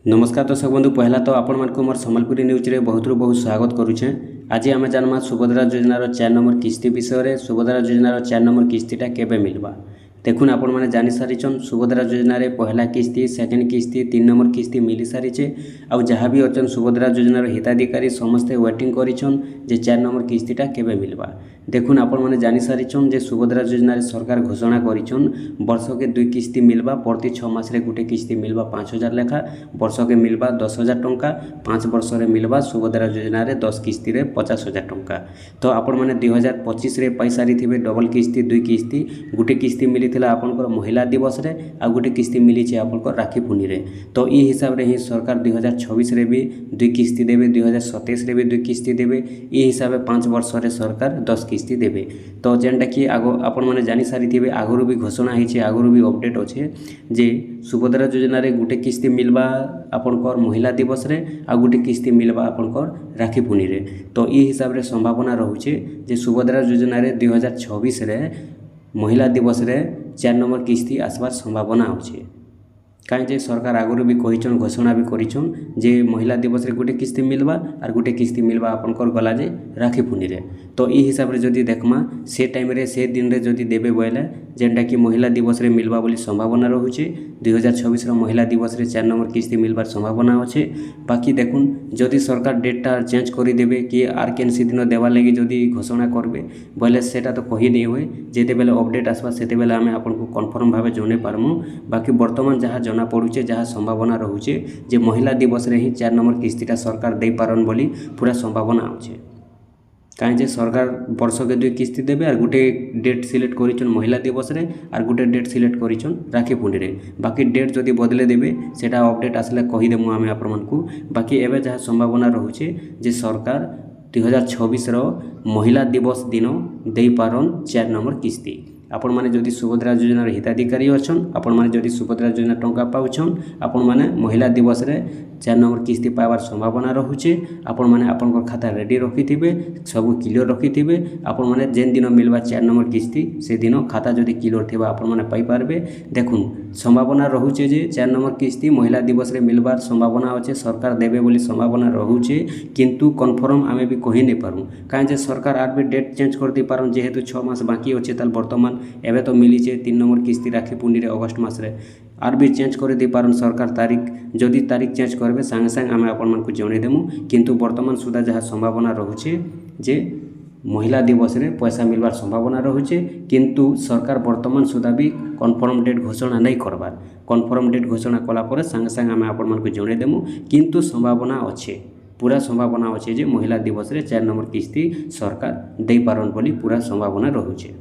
नमस्कार दर्शक बंधु पहला तो आपण मानक मोर सम्बलपुरी न्यूज रे बहुत स्वागत करुचे। आज आम जानमा सुभद्रा योजनार 4 नंबर किस्ती विषय रे। सुभद्रा योजनार 4 नंबर किस्तीटा केबे मिलबा देखुन आपण मैंने जानी सारीचन। सुभद्रा योजना रे पहला किस्ती, सेकेंड किस्ती, 3 नंबर किस्ती मिली सारीचे। आउ जहाँ भी अच्छन सुभद्रा योजनार हिताधिकारी समस्ते वेटिंग करिछन जे 4 नंबर किस्तीटा केबे मिलबा। देखुन आपण मैंने जानी सारीचन जे सुभद्रा योजना रे सरकार घोषणा करिछन वर्ष के 2 किस्ती मिलबा। प्रति 6 मास रे गुटे किस्ती मिलबा 5000 लेखा, वर्ष के मिलबा 10,000 टंका, 5 वर्ष रे मिलबा सुभद्रा योजना रे 10 किस्ती रे 50,000 टंका। तो आपण मैंने 2025 रे पाई सारी थिबे डबल किस्ती 2 किस्ती। गुटे किस्ती मिली आपनकर महिला दिवस रे आ गुटे किस्ती मिली आपनकर राखी पुनी रे। तो ई हिसाब रे ही सरकार 2026 रे भी 2 किस्ती देबे, 2027 रे भी 2 किस्ती देबे। ई हिसाब रे 5 वर्ष रे सरकार 10 किस्ती देबे। तो जेनटा कि आगो आपण माने जानि सारी थिबे, आगरु भी घोषणा हिचे, आगरु भी अपडेट होचे जे सुभद्रा योजना रे गुटे किस्ती मिलबा आपनकर महिला दिवस रे आ गुटे किस्ती मिलबा आपनकर राखी पुनी रे। तो ई हिसाब रे संभावना रहुचे जे सुभद्रा योजना रे 2026 रे महिला दिवस रे 4 नंबर किस्ती आसबार संभावना अच्छे। कहीं सरकार आगुरी भी कहीचन, घोषणा भी करिछन जे महिला दिवस रे गुटे किस्ती मिलबा और गुटे किस्ती मिलबा आपनकर गला जे राखी पुनी रे। तो ई हिसाब रे जदि देखमा से टाइम रे से दिन रे जदि देबे बोले जेनटा कि महिला दिवस रे मिलबा बोली संभावना रहुचे। 2026 रो महिला दिवस रे 4 नंबर किस्ती मिलबार संभावना अच्छे। बाकी देखुन जदि सरकार डेटटा चेंज करि देबे कि आर केनसी दिन देवा लगी जदि घोषणा करबे बोले सेटा तो कहि नै होय। जेते बेले अपडेट आसबा सेते बेले आमे आपनको कन्फर्म भाबे जने पारमु। बाकी वर्तमान जहाँ जना पड़ुचे, जहाँ संभावना रहुचे जे महिला दिवस रे ही 4 नंबर किस्तीटा सरकार दे पारन बोली पूरा संभावना अच्छे। कहीं सरकार वर्ष के 2 किस्ती देबे और गुटे डेट सिलेक्ट करिछन महिला दिवस रे और गुटे डेट सिलेक्ट करिछन राखी पुनी रे। बाकी डेट जदि बदले देबे सेटा अपडेट आसले कहि देमु आमे आपण मानकू। बाकी एबे जहाँ संभावना रहुचे जे सरकार 2026 रो महिला दिवस दिन दे पारन 4 नंबर किस्ती। आपण माने जदि सुभद्रा योजनार हिताधिकारी अछन, आपण माने जदि सुभद्रा योजना टंका पाउछन, आपण माने महिला दिवस रे 4 नंबर किस्ती पाइबार संभावना रहुचे। आपण माने आपनकर खाता रेडी रखिथिबे, सब क्लियर रखिथिबे। आपण माने जेन दिन मिलबा 4 नंबर किस्ती से दिन खाता जदि क्लियर थिबा आपण माने पाई पारबे। देखुन संभावना रहुचे जे 4 नंबर किस्ती महिला दिवस रे मिलबार संभावना अच्छे। सरकार देबे बोली संभावना रहुचे, किंतु कन्फर्म आमे भी कहि नै पारु। काहे जे सरकार आर भी डेट चेंज कर दे पारन जेहेतु 6 मास बाकी अच्छे। ताल वर्तमान एबे तो मिली 3 नंबर किस्ती राखी पुनी रे अगस्त मास रे आर भी चेंज कर दे पारन सरकार तारीख। जदि तारीख चेंज करबे संगे संगे आमे आपण मानकु जणे देमु। किंतु वर्तमान सुधा जहाँ संभावना रहुचे जे महिला दिवस रे पैसा मिलबार संभावना रहुचे। किंतु सरकार वर्तमान सुधा भी कन्फर्म डेट घोषणा नहीं करबार। कन्फर्म डेट घोषणा कला परे संगे संगे आमे आपण मानकु जणे देमु। किंतु संभावना अच्छे, पूरा संभावना अच्छे जे महिला दिवस रे 4 नंबर किस्ती सरकार दे पारन बोली पूरा संभावना रहुचे।